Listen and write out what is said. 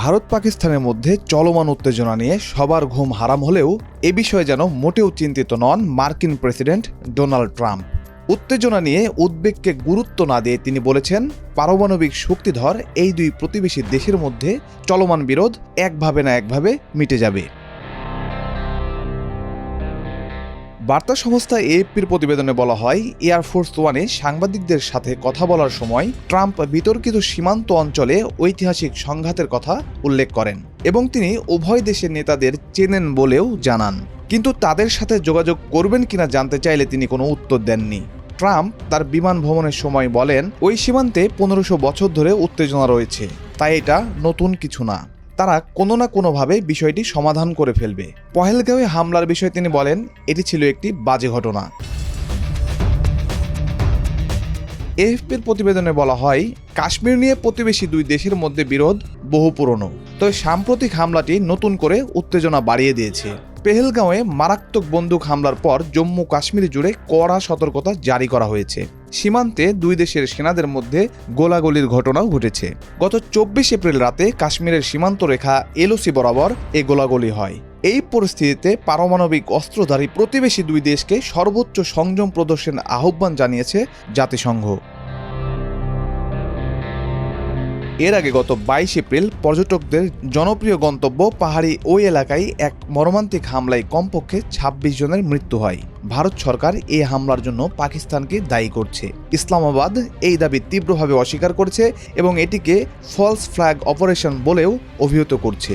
ভারত পাকিস্তানের মধ্যে চলমান উত্তেজনা নিয়ে সবার ঘুম হারাম হলেও এ বিষয়ে যেন মোটেও চিন্তিত নন মার্কিন প্রেসিডেন্ট ডোনাল্ড ট্রাম্প। উত্তেজনা নিয়ে উদ্বেগকে গুরুত্ব না দিয়ে তিনি বলেছেন, পারমাণবিক শক্তিধর এই দুই প্রতিবেশী দেশের মধ্যে চলমান বিরোধ একভাবে না একভাবে মিটে যাবে। বার্তা সংস্থা এএফপির প্রতিবেদনে বলা হয়, এয়ারফোর্স ওয়ানে সাংবাদিকদের সাথে কথা বলার সময় ট্রাম্প বিতর্কিত সীমান্ত অঞ্চলে ঐতিহাসিক সংঘাতের কথা উল্লেখ করেন এবং তিনি উভয় দেশের নেতাদের চেনেন বলেও জানান। কিন্তু তাদের সাথে যোগাযোগ করবেন কিনা জানতে চাইলে তিনি কোনো উত্তর দেননি। ট্রাম্প তার বিমান ভ্রমণের সময় বলেন, ওই সীমান্তে 1500 বছর ধরে উত্তেজনা রয়েছে, তাই এটা নতুন কিছু না। তারা কোনো না কোনোভাবে বিষয়টি সমাধান করে ফেলবে। পহেলগাঁওয়ে হামলার বিষয়ে তিনি বলেন, এটি ছিল একটি বাজে ঘটনা। এএফপির প্রতিবেদনে বলা হয়, কাশ্মীর নিয়ে প্রতিবেশী দুই দেশের মধ্যে বিরোধ বহু পুরনো, তবে সাম্প্রতিক হামলাটি নতুন করে উত্তেজনা বাড়িয়ে দিয়েছে। পেহেলগাঁওয়ে মারাত্মক বন্দুক হামলার পর জম্মু কাশ্মীর জুড়ে কড়া সতর্কতা জারি করা হয়েছে। সীমান্তে দুই দেশের সেনাদের মধ্যে গোলাগুলির ঘটনাও ঘটেছে। গত 24 এপ্রিল রাতে কাশ্মীরের সীমান্ত রেখা এলওসি বরাবর এ গোলাগুলি হয়। এই পরিস্থিতিতে পারমাণবিক অস্ত্রধারী প্রতিবেশী দুই দেশকে সর্বোচ্চ সংযম প্রদর্শনের আহ্বান জানিয়েছে জাতিসংঘ। এর আগে গত 22 এপ্রিল পর্যটকদের জনপ্রিয় গন্তব্য পাহাড়ি ওই এলাকায় এক মর্মান্তিক হামলায় কমপক্ষে 26 জনের মৃত্যু হয়। ভারত সরকার এই হামলার জন্য পাকিস্তানকে দায়ী করছে। ইসলামাবাদ এই দাবি তীব্রভাবে অস্বীকার করেছে এবং এটিকে ফলস ফ্ল্যাগ অপারেশন বলেও অভিহিত করছে।